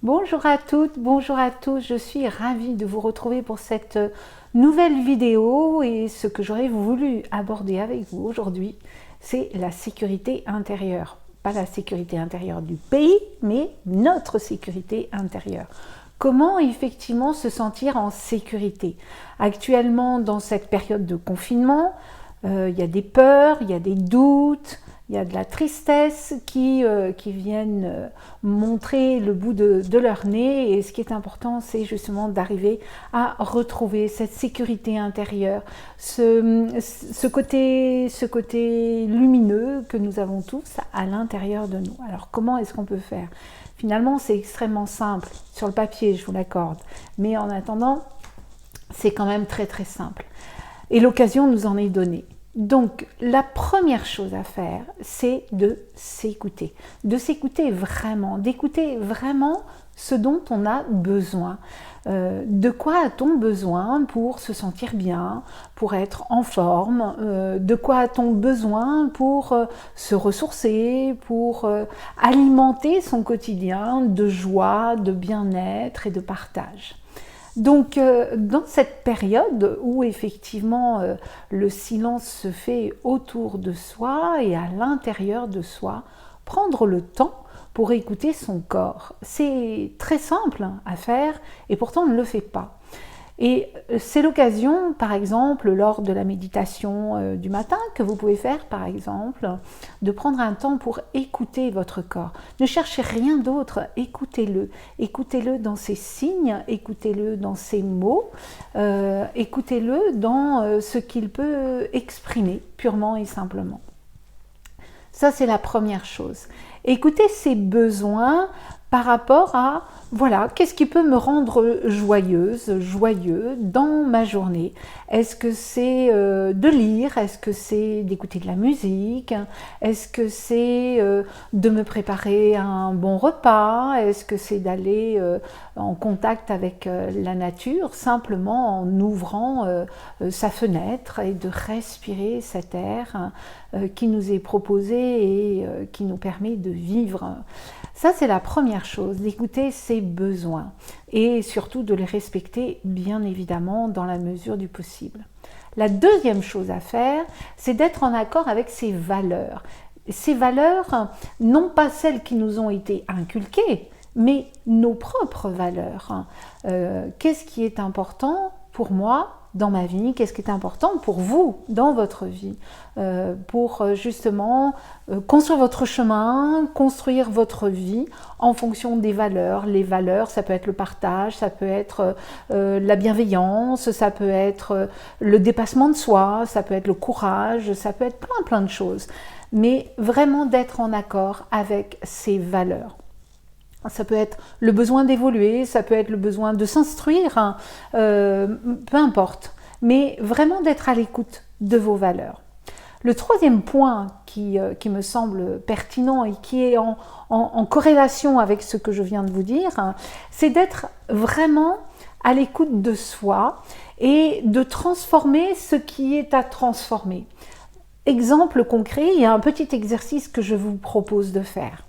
Bonjour à toutes, bonjour à tous, je suis ravie de vous retrouver pour cette nouvelle vidéo et ce que j'aurais voulu aborder avec vous aujourd'hui, c'est la sécurité intérieure. Pas la sécurité intérieure du pays, mais notre sécurité intérieure. Comment effectivement se sentir en sécurité? Actuellement, dans cette période de confinement, il y a des peurs, il y a des doutes, il y a de la tristesse qui viennent montrer le bout de leur nez. Et ce qui est important, c'est justement d'arriver à retrouver cette sécurité intérieure, ce côté lumineux que nous avons tous à l'intérieur de nous. Alors comment est-ce qu'on peut faire? Finalement, c'est extrêmement simple, sur le papier, je vous l'accorde. Mais en attendant, c'est quand même très très simple. Et l'occasion nous en est donnée. Donc, la première chose à faire, c'est de s'écouter vraiment, d'écouter vraiment ce dont on a besoin. De quoi a-t-on besoin pour se sentir bien, pour être en forme? De quoi a-t-on besoin pour se ressourcer, pour alimenter son quotidien de joie, de bien-être et de partage? Donc, dans cette période où effectivement le silence se fait autour de soi et à l'intérieur de soi, prendre le temps pour écouter son corps. C'est très simple à faire et pourtant on ne le fait pas. Et c'est l'occasion, par exemple, lors de la méditation du matin, que vous pouvez faire, par exemple, de prendre un temps pour écouter votre corps. Ne cherchez rien d'autre, écoutez-le. Écoutez-le dans ses signes, écoutez-le dans ses mots, écoutez-le dans ce qu'il peut exprimer, purement et simplement. Ça, c'est la première chose. Écoutez ses besoins par rapport à, voilà, qu'est-ce qui peut me rendre joyeuse, joyeux dans ma journée? Est-ce que c'est de lire? Est-ce que c'est d'écouter de la musique? Est-ce que c'est de me préparer un bon repas? Est-ce que c'est d'aller en contact avec la nature, simplement en ouvrant sa fenêtre et de respirer cet air qui nous est proposé et qui nous permet de vivre? Ça, c'est la première chose, d'écouter ses besoins et surtout de les respecter, bien évidemment, dans la mesure du possible. La deuxième chose à faire, c'est d'être en accord avec ses valeurs. Ces valeurs, non pas celles qui nous ont été inculquées, mais nos propres valeurs. Qu'est-ce qui est important pour moi dans ma vie? Qu'est-ce qui est important pour vous dans votre vie? Pour justement construire votre chemin, construire votre vie en fonction des valeurs. Les valeurs, ça peut être le partage, ça peut être la bienveillance, ça peut être le dépassement de soi, ça peut être le courage, ça peut être plein de choses. Mais vraiment d'être en accord avec ces valeurs. Ça peut être le besoin d'évoluer, ça peut être le besoin de s'instruire, hein, peu importe. Mais vraiment d'être à l'écoute de vos valeurs. Le troisième point qui me semble pertinent et qui est en corrélation avec ce que je viens de vous dire, hein, c'est d'être vraiment à l'écoute de soi et de transformer ce qui est à transformer. Exemple concret, il y a un petit exercice que je vous propose de faire.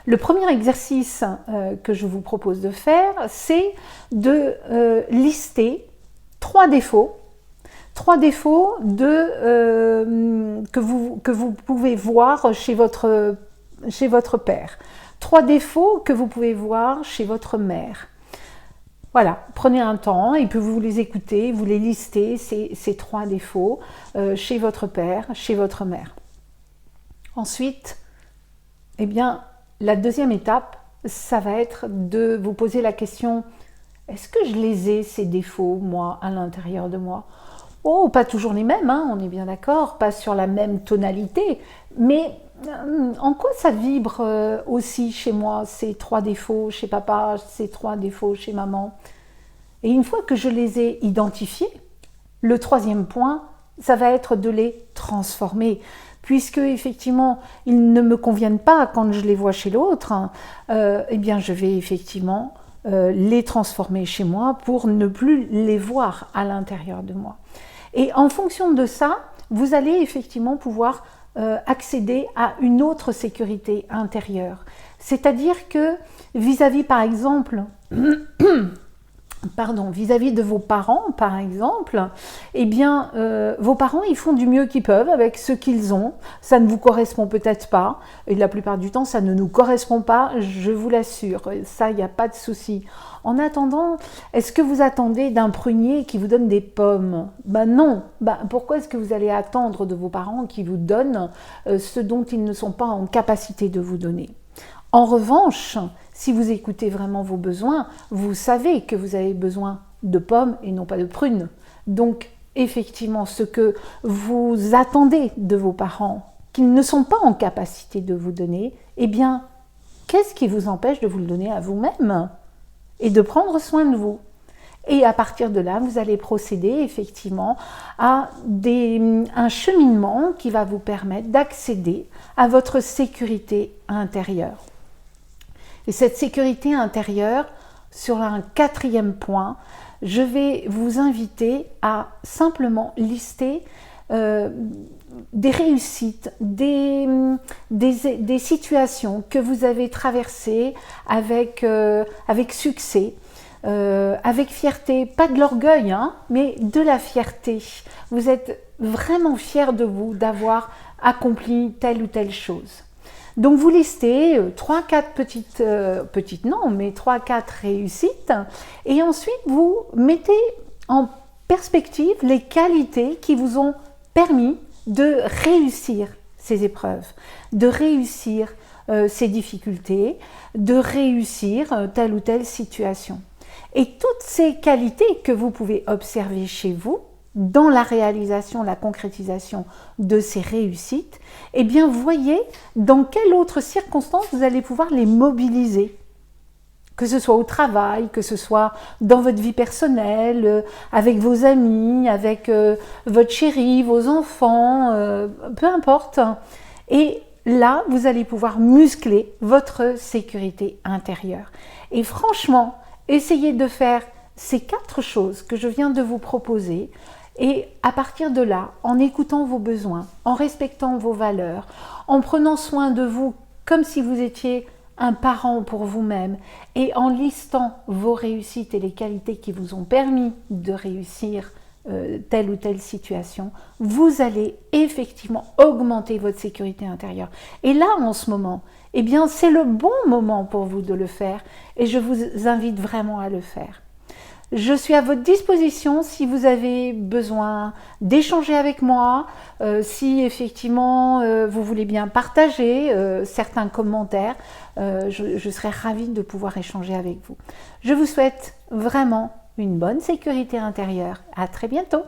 Le premier exercice que je vous propose de faire, c'est de lister trois défauts que vous pouvez voir chez votre père, 3 défauts que vous pouvez voir chez votre mère. Voilà, prenez un temps et puis vous les écoutez, vous les listez, ces 3 défauts chez votre père, chez votre mère. Ensuite, eh bien, la deuxième étape, ça va être de vous poser la question, est-ce que je les ai, ces défauts, moi, à l'intérieur de moi? Oh, pas toujours les mêmes, hein, on est bien d'accord, pas sur la même tonalité, mais en quoi ça vibre aussi chez moi, ces 3 défauts chez papa, ces 3 défauts chez maman? Et une fois que je les ai identifiés, le troisième point, ça va être de les transformer. Puisque effectivement, ils ne me conviennent pas quand je les vois chez l'autre, hein, eh bien je vais effectivement les transformer chez moi pour ne plus les voir à l'intérieur de moi. Et en fonction de ça, vous allez effectivement pouvoir accéder à une autre sécurité intérieure. C'est-à-dire que vis-à-vis, par exemple, vis-à-vis de vos parents, par exemple, eh bien, vos parents, ils font du mieux qu'ils peuvent avec ce qu'ils ont. Ça ne vous correspond peut-être pas, et la plupart du temps, ça ne nous correspond pas, je vous l'assure. Ça, il n'y a pas de souci. En attendant, est-ce que vous attendez d'un prunier qui vous donne des pommes? Ben non. Ben, pourquoi est-ce que vous allez attendre de vos parents qui vous donnent ce dont ils ne sont pas en capacité de vous donner? En revanche, si vous écoutez vraiment vos besoins, vous savez que vous avez besoin de pommes et non pas de prunes. Donc, effectivement, ce que vous attendez de vos parents, qu'ils ne sont pas en capacité de vous donner, eh bien, qu'est-ce qui vous empêche de vous le donner à vous-même et de prendre soin de vous? Et à partir de là, vous allez procéder effectivement à un cheminement qui va vous permettre d'accéder à votre sécurité intérieure. Et cette sécurité intérieure, sur un 4e point, je vais vous inviter à simplement lister des réussites, des situations que vous avez traversées avec succès, avec fierté, pas de l'orgueil, hein, mais de la fierté. Vous êtes vraiment fiers de vous d'avoir accompli telle ou telle chose. Donc vous listez 3-4 petites non, mais 3-4 réussites, et ensuite vous mettez en perspective les qualités qui vous ont permis de réussir ces épreuves, de réussir ces difficultés, de réussir telle ou telle situation. Et toutes ces qualités que vous pouvez observer chez vous, dans la réalisation, la concrétisation de ces réussites, eh bien, voyez dans quelle autre circonstance vous allez pouvoir les mobiliser. Que ce soit au travail, que ce soit dans votre vie personnelle, avec vos amis, avec votre chéri, vos enfants, peu importe. Et là, vous allez pouvoir muscler votre sécurité intérieure. Et franchement, essayez de faire ces 4 choses que je viens de vous proposer. Et à partir de là, en écoutant vos besoins, en respectant vos valeurs, en prenant soin de vous comme si vous étiez un parent pour vous-même et en listant vos réussites et les qualités qui vous ont permis de réussir telle ou telle situation, vous allez effectivement augmenter votre sécurité intérieure. Et là, en ce moment, eh bien, c'est le bon moment pour vous de le faire et je vous invite vraiment à le faire. Je suis à votre disposition si vous avez besoin d'échanger avec moi, si effectivement vous voulez bien partager certains commentaires, je serai ravie de pouvoir échanger avec vous. Je vous souhaite vraiment une bonne sécurité intérieure. À très bientôt.